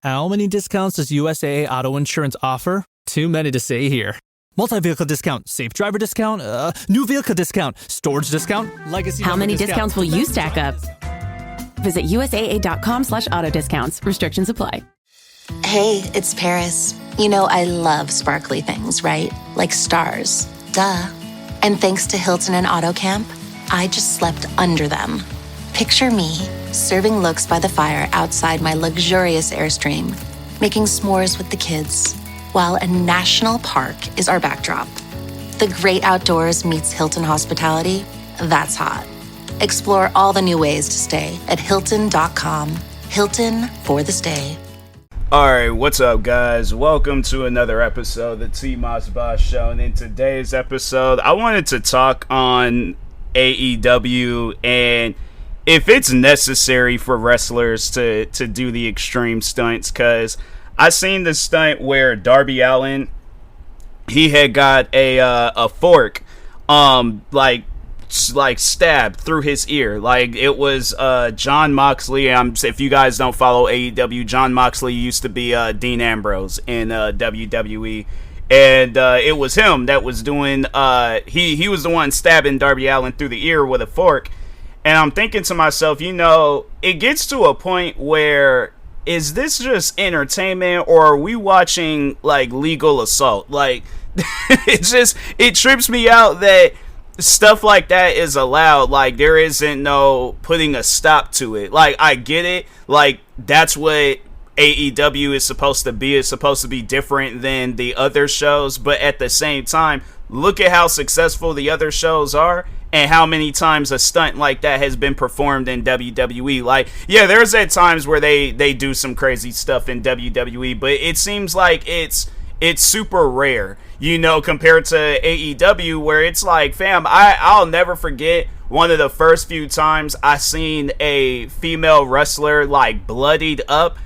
How many discounts does USAA Auto Insurance offer? Too many to say here. Multi-vehicle discount, safe driver discount, new vehicle discount, storage discount, legacy. How many discounts will you stack up? Visit USAA.com/auto discounts. Restrictions apply. Hey, it's Paris. You know I love sparkly things, right? Like stars. Duh. And thanks to Hilton and Auto Camp, I just slept under them. Picture me, serving looks by the fire outside my luxurious Airstream, making s'mores with the kids, while a national park is our backdrop. The great outdoors meets Hilton hospitality. That's hot. Explore all the new ways to stay at Hilton.com. Hilton for the stay. Alright, what's up, guys? Welcome to another episode of the TMossBoss Show. And in today's episode, I wanted to talk on AEW and if it's necessary for wrestlers to do the extreme stunts. Because I seen this stunt where Darby Allin, he had got a fork, like stabbed through his ear. Like it was John Moxley. If you guys don't follow AEW, John Moxley used to be Dean Ambrose in WWE, and it was him that was doing. He was the one stabbing Darby Allin through the ear with a fork. And I'm thinking to myself, you know, it gets to a point where, is this just entertainment, or are we watching like legal assault? Like it trips me out that stuff like that is allowed. Like there isn't no putting a stop to it. Like I get it. Like that's what AEW is supposed to be. It's supposed to be different than the other shows. But at the same time, look at how successful the other shows are and how many times a stunt like that has been performed in WWE. Like, yeah, there's at times where they do some crazy stuff in WWE, but it seems like it's super rare, you know, compared to AEW, where it's like, fam, I'll never forget one of the first few times I seen a female wrestler like bloodied up.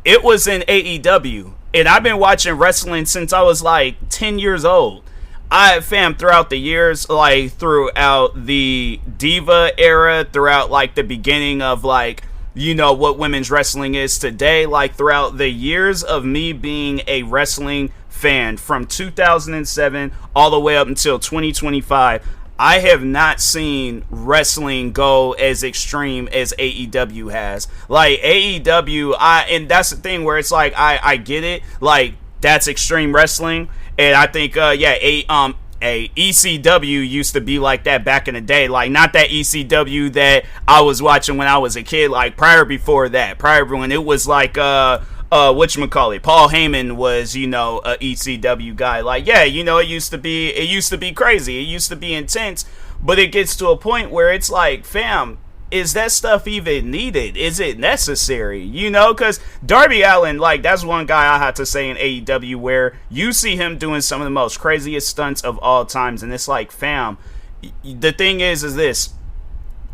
It was in AEW, and I've been watching wrestling since I was like 10 years old. Throughout the years, like throughout the Diva era, throughout like the beginning of like, you know, what women's wrestling is today, like throughout the years of me being a wrestling fan from 2007 all the way up until 2025, I have not seen wrestling go as extreme as AEW has. Like AEW, and that's the thing where it's like, I get it, like that's extreme wrestling. And I think, ECW used to be like that back in the day. Like, not that ECW that I was watching when I was a kid. Like, prior when it was like, whatchamacallit, Paul Heyman was, you know, a ECW guy. Like, yeah, you know, it used to be crazy. It used to be intense. But it gets to a point where it's like, fam, is that stuff even needed? Is it necessary? You know, because Darby Allin, like, that's one guy I have to say in AEW where you see him doing some of the most craziest stunts of all times. And it's like, fam, the thing is this.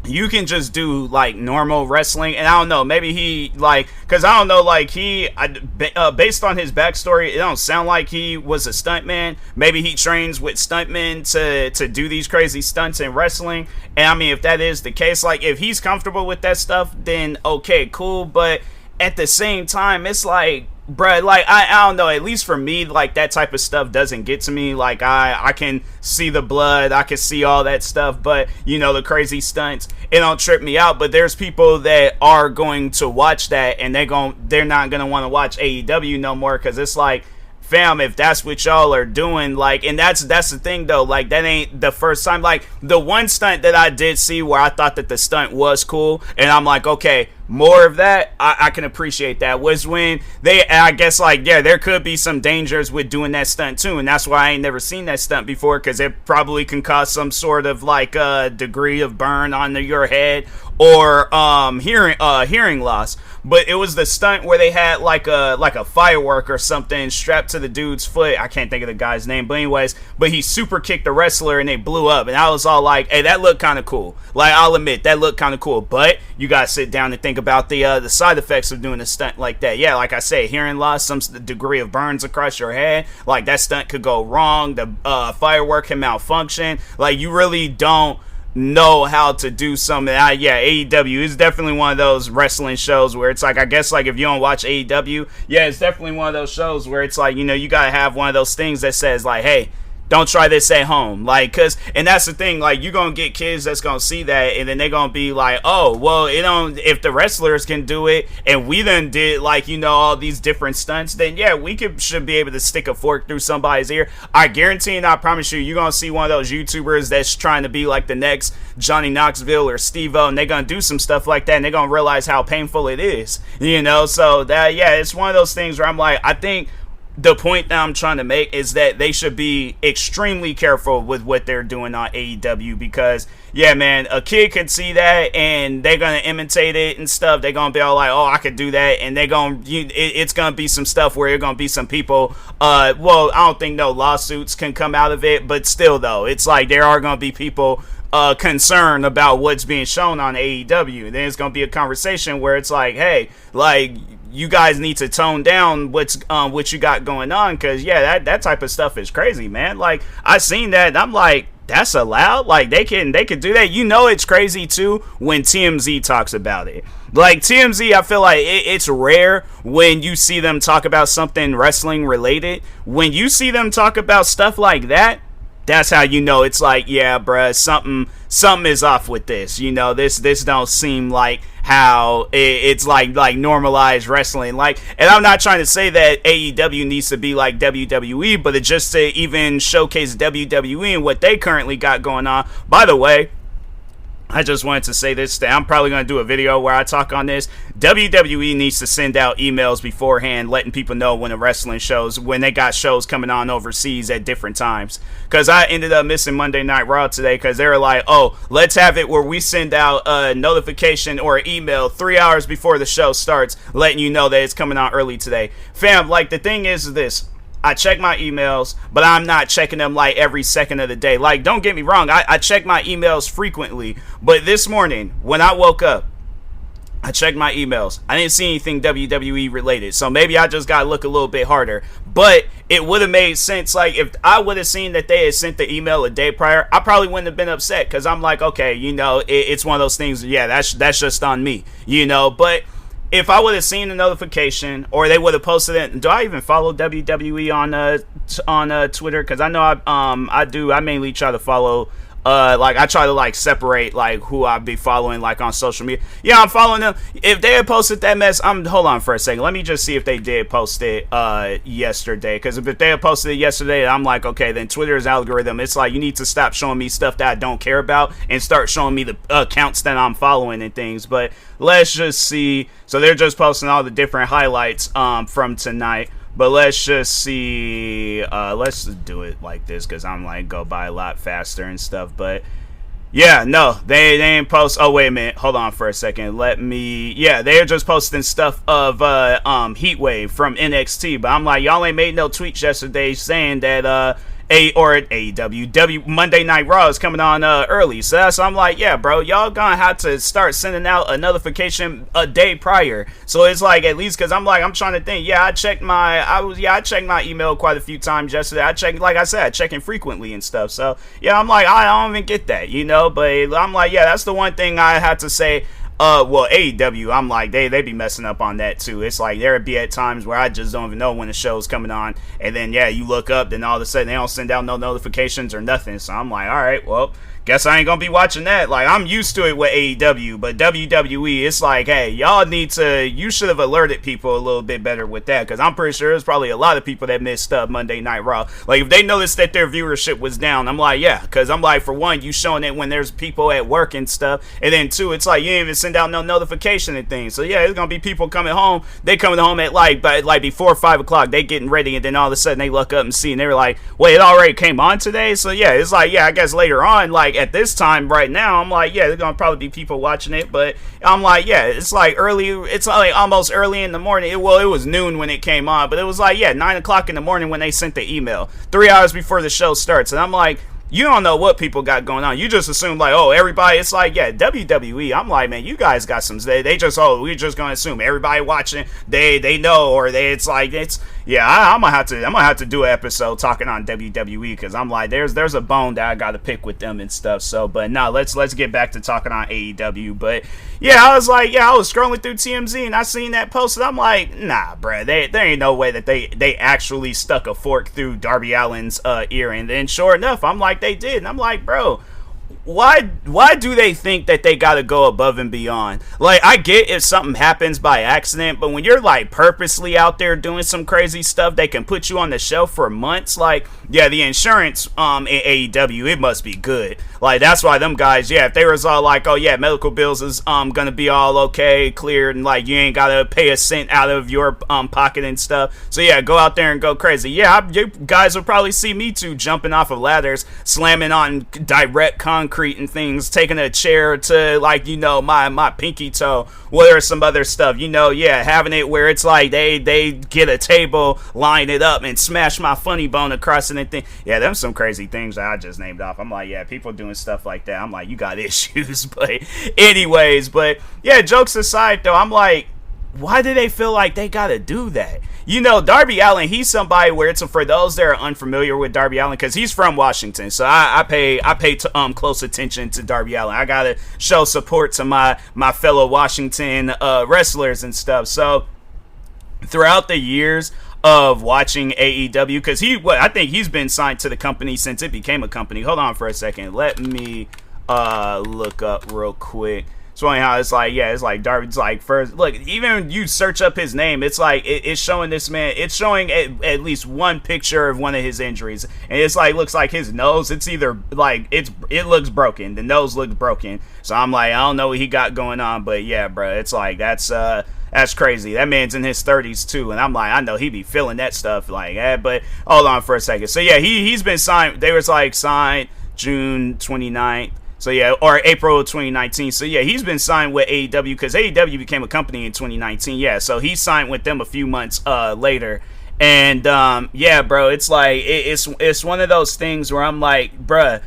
You can just do like normal wrestling, and I don't know, maybe he like, because I don't know, like based on his backstory, it don't sound like he was a stuntman. Maybe he trains with stuntmen to do these crazy stunts in wrestling. And I mean, if that is the case, like if he's comfortable with that stuff, then okay, cool. But at the same time, it's like, bruh, like I don't know, at least for me, like that type of stuff doesn't get to me. Like I can see the blood, I can see all that stuff, but you know, the crazy stunts, it don't trip me out. But there's people that are going to watch that, and they're not gonna want to watch AEW no more, because it's like, fam, if that's what y'all are doing, like, and that's the thing though, like that ain't the first time. Like the one stunt that I did see where I thought that the stunt was cool, and I'm like, okay, more of that, I can appreciate that, was when I guess like, yeah, there could be some dangers with doing that stunt too, and that's why I ain't never seen that stunt before, because it probably can cause some sort of like degree of burn on your head, or hearing loss. But it was the stunt where they had like a firework or something strapped to the dude's foot. I can't think of the guy's name, but anyways, but he super kicked the wrestler and they blew up, and I was all like, hey, that looked kind of cool. Like, I'll admit, that looked kind of cool, but you gotta sit down and think about the side effects of doing a stunt like that. Yeah, like I said, hearing loss, some degree of burns across your head, like that stunt could go wrong, the firework can malfunction. Like, you really don't know how to do something. Yeah, AEW is definitely one of those wrestling shows where it's like, I guess, like, if you don't watch AEW, yeah, it's definitely one of those shows where it's like, you know, you gotta have one of those things that says, like, hey, don't try this at home. Like, and that's the thing, like, you're gonna get kids that's gonna see that, and then they're gonna be like, oh, well, if the wrestlers can do it, and we then did, like, you know, all these different stunts, then yeah, we should be able to stick a fork through somebody's ear. I guarantee and I promise you're gonna see one of those YouTubers that's trying to be like the next Johnny Knoxville or Steve-O, and they're gonna do some stuff like that, and they're gonna realize how painful it is, you know. So that, yeah, it's one of those things where I'm like, I think the point that I'm trying to make is that they should be extremely careful with what they're doing on AEW, because, yeah, man, a kid can see that and they're going to imitate it and stuff. They're going to be all like, oh, I could do that. And it's going to be some stuff where you're going to be some people, well, I don't think no lawsuits can come out of it, but still, though, it's like there are going to be people concerned about what's being shown on AEW. And then it's going to be a conversation where it's like, hey, like, you guys need to tone down what you got going on, because yeah, that type of stuff is crazy, man. Like, I seen that and I'm like, that's allowed? Like, they can do that? You know, it's crazy too when TMZ talks about it. Like, TMZ, I feel like it's rare when you see them talk about something wrestling related. When you see them talk about stuff like that, that's how you know it's like, yeah, bruh, something is off with this. You know, this don't seem like how it's like normalized wrestling. Like, and I'm not trying to say that AEW needs to be like WWE, but it's just to even showcase WWE and what they currently got going on. By the way, I just wanted to say this. I'm probably going to do a video where I talk on this. WWE needs to send out emails beforehand letting people know when when they got shows coming on overseas at different times. Because I ended up missing Monday Night Raw today because they were like, oh, let's have it where we send out a notification or an email 3 hours before the show starts letting you know that it's coming on early today. Fam, like, the thing is this. I check my emails, but I'm not checking them like every second of the day. Like, don't get me wrong, I check my emails frequently, but this morning when I woke up, I checked my emails. I didn't see anything WWE related, so maybe I just gotta look a little bit harder. But it would have made sense, like, if I would have seen that they had sent the email a day prior, I probably wouldn't have been upset, because I'm like, okay, you know, it's one of those things, yeah, that's just on me, you know. But if I would have seen the notification, or they would have posted it, do I even follow WWE on Twitter? Because I know I do. I mainly try to follow, like, I try to like separate like who I be following like on social media. Yeah, I'm following them. If they had posted that mess, hold on for a second. Let me just see if they did post it yesterday. Because if they had posted it yesterday, I'm like, okay, then Twitter's algorithm, it's like, you need to stop showing me stuff that I don't care about and start showing me the accounts that I'm following and things. But let's just see. So they're just posting all the different highlights from tonight. But let's just see. Let's just do it like this, because I'm like go by a lot faster and stuff. But yeah, no, they ain't post. Oh, wait a minute. Hold on for a second. Yeah, they're just posting stuff of Heatwave from NXT. But I'm like, y'all ain't made no tweets yesterday saying that AEW Monday Night Raw is coming on early. So I'm like, yeah, bro, y'all gonna have to start sending out a notification a day prior. So it's like, at least, because I'm trying to think. Yeah, I checked my email quite a few times yesterday. Like I said, I check it frequently and stuff. So yeah, I'm like, I don't even get that, you know. But I'm like, yeah, that's the one thing I had to say. Well, AEW, I'm like, they be messing up on that too. It's like there'd be at times where I just don't even know when the show's coming on, and then yeah, you look up, then all of a sudden they don't send out no notifications or nothing. So I'm like, all right, well, guess I ain't gonna be watching that. Like, I'm used to it with AEW, but WWE, it's like, hey, you should have alerted people a little bit better with that, because I'm pretty sure there's probably a lot of people that missed Monday Night Raw. Like, if they noticed that their viewership was down, I'm like, yeah, because I'm like, for one, you showing it when there's people at work and stuff, and then two, it's like, you didn't even send out no notification and things. So yeah, it's gonna be people coming home, they coming home at like before 5 o'clock, they getting ready, and then all of a sudden they look up and see, and they're like, wait, it already came on today? So yeah, it's like, yeah, I guess later on, like, at this time right now, I'm like, yeah, there's gonna probably be people watching it, but I'm like, yeah, it's like early, it's like almost early in the morning. It was noon when it came on, but it was like, yeah, 9 o'clock in the morning when they sent the email 3 hours before the show starts. And I'm like, you don't know what people got going on. You just assume like, oh, everybody, it's like, yeah, WWE. I'm like, man, you guys got some, they just, oh, we're just gonna assume everybody watching, they know, or it's like, it's, yeah, I'm gonna have to do an episode talking on WWE, because I'm like, there's a bone that I gotta pick with them and stuff. So, but no, let's get back to talking on AEW. But yeah, I was scrolling through TMZ and I seen that post and I'm like, nah, bruh, there ain't no way that they actually stuck a fork through Darby Allin's ear. And then sure enough, I'm like, they did. And I'm like, bro, why do they think that they gotta go above and beyond? Like, I get if something happens by accident, but when you're like purposely out there doing some crazy stuff, they can put you on the shelf for months. Like, yeah, the insurance in AEW, it must be good. Like, that's why them guys, yeah, if they was all like, oh yeah, medical bills is gonna be all okay, cleared, and like you ain't gotta pay a cent out of your pocket and stuff. So yeah, go out there and go crazy. Yeah, you guys will probably see me too, jumping off of ladders, slamming on direct concrete and things, taking a chair to like, you know, my pinky toe. What are some other stuff, you know? Yeah, having it where it's like they get a table, line it up, and smash my funny bone across it and thing. Yeah, them some crazy things that I just named off. I'm like, yeah, people doing stuff like that, I'm like, you got issues. But anyways, but yeah, jokes aside though, I'm like, why do they feel like they gotta do that? You know, Darby Allin, he's somebody where it's, for those that are unfamiliar with Darby Allin, because he's from Washington, so I pay close attention to Darby Allin. I gotta show support to my fellow Washington wrestlers and stuff. So throughout the years of watching AEW, because I think he's been signed to the company since it became a company. Hold on for a second. Let me look up real quick. It's funny how it's like, yeah, it's like Darby's like, first, look, even when you search up his name, it's like, it's showing this man, it's showing at least one picture of one of his injuries, and it's like, looks like his nose, it's either like, it looks broken, the nose looks broken, so I'm like, I don't know what he got going on, but yeah, bro, it's like, that's crazy. That man's in his 30s too, and I'm like, I know he be feeling that stuff, like, but hold on for a second. So yeah, he's been signed, they was like signed June 29th, so yeah, or April of 2019. So yeah, he's been signed with AEW because AEW became a company in 2019. Yeah, so he signed with them a few months later. And yeah, bro, it's like it's one of those things where I'm like, bruh,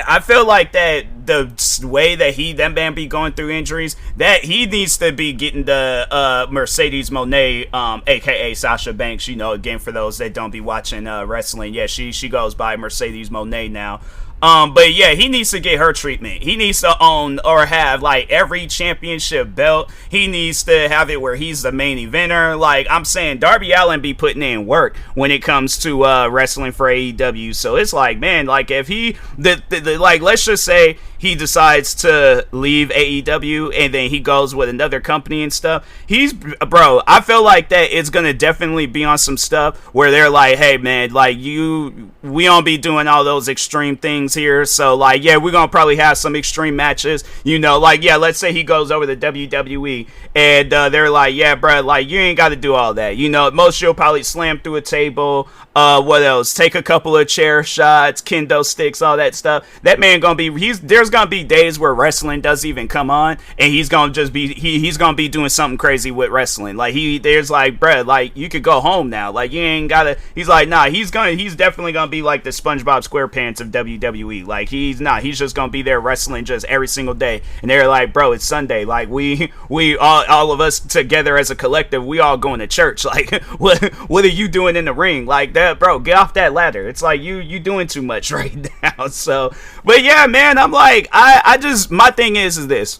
I feel like that the way that man be going through injuries, that he needs to be getting the Mercedes Moné, aka Sasha Banks. You know, again, for those that don't be watching wrestling, yeah, she goes by Mercedes Moné now. But yeah, he needs to get her treatment. He needs to own or have like every championship belt. He needs to have it where he's the main eventer. Like, I'm saying, Darby Allin be putting in work when it comes to wrestling for AEW. So it's like, man, like if he like, let's just say he decides to leave AEW and then he goes with another company and stuff. I feel like that it's gonna definitely be on some stuff where they're like, hey man, like we don't be doing all those extreme things here, so like, yeah, we're gonna probably have some extreme matches, you know, like, yeah, let's say he goes over to WWE and they're like, yeah, bro, like, you ain't got to do all that, you know, most you'll probably slam through a table, what else, take a couple of chair shots, kendo sticks, all that stuff. That man gonna be, there's gonna be days where wrestling doesn't even come on and he's gonna just be, he's gonna be doing something crazy with wrestling. Like, there's like, bruh, like, you could go home now, like, you ain't gotta, he's like, nah, he's definitely gonna be like the SpongeBob SquarePants of WWE. Like, he's just gonna be there wrestling just every single day. And they're like, bro, it's Sunday, like, we all of us together as a collective, we all going to church. Like, what are you doing in the ring? Like, that, bro, get off that ladder. It's like, you doing too much right now. So, but yeah, man, I'm like, my thing is this.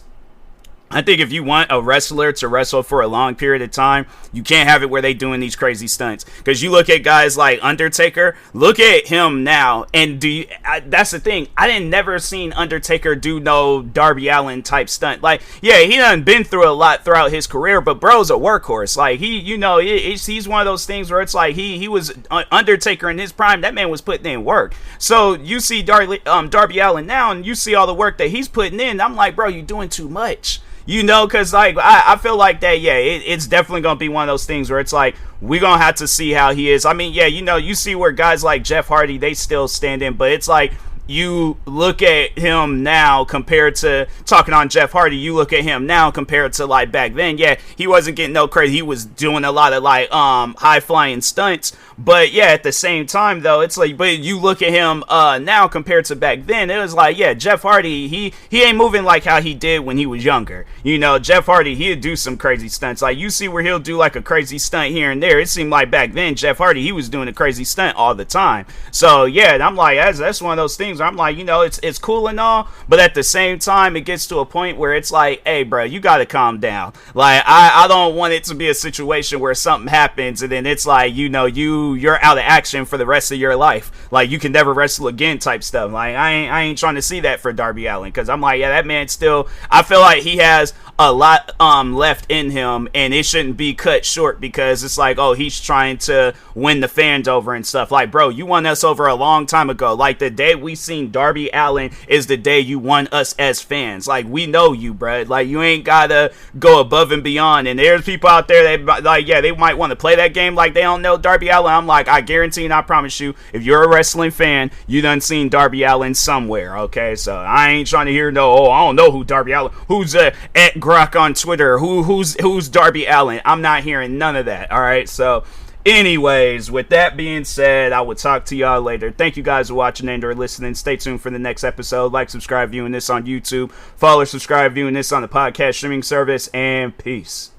I think if you want a wrestler to wrestle for a long period of time, you can't have it where they doing these crazy stunts. Because you look at guys like Undertaker, look at him now, and that's the thing. I didn't never seen Undertaker do no Darby Allin type stunt. Like, yeah, he done been through a lot throughout his career, but bro's a workhorse. Like, he, you know, he's one of those things where it's like he was Undertaker in his prime. That man was putting in work. So you see Darby Allin now, and you see all the work that he's putting in. I'm like, bro, you doing too much. You know, because, like, I feel like that, yeah, it's definitely going to be one of those things where it's like, we're going to have to see how he is. I mean, yeah, you know, you see where guys like Jeff Hardy, they still stand in, but it's like, you look at him now compared to talking on Jeff Hardy, you look at him now compared to like back then. Yeah, he wasn't getting no credit. He was doing a lot of like high flying stunts. But yeah, at the same time though, it's like, but you look at him now compared to back then, it was like, yeah, Jeff Hardy, he ain't moving like how he did when he was younger. You know, Jeff Hardy, he'd do some crazy stunts. Like you see where he'll do like a crazy stunt here and there. It seemed like back then Jeff Hardy, he was doing a crazy stunt all the time. So yeah, I'm like, that's one of those things where I'm like, you know, it's cool and all, but at the same time, it gets to a point where it's like, hey, bro, you gotta calm down. Like I don't want it to be a situation where something happens and then it's like, you know, you're out of action for the rest of your life. Like you can never wrestle again type stuff. Like I ain't trying to see that for Darby Allin, because I'm like, yeah, that man still, I feel like he has a lot left in him, and it shouldn't be cut short because it's like, oh, he's trying to win the fans over and stuff. Like, bro, you won us over a long time ago. Like the day we seen Darby Allin is the day you won us as fans. Like we know you, bro. Like you ain't gotta go above and beyond. And there's people out there that like, yeah, they might want to play that game like they don't know Darby Allin. I'm like, I guarantee and I promise you, if you're a wrestling fan, you done seen Darby Allin somewhere. Okay, so I ain't trying to hear no, oh, I don't know who Darby Allin, who's at Grok on Twitter, who's Darby Allin. I'm not hearing none of that. All right, so anyways, with that being said, I will talk to y'all later. Thank you guys for watching and or listening. Stay tuned for the next episode. Like, subscribe, viewing this on YouTube. Follow, subscribe, viewing this on the podcast streaming service, and peace.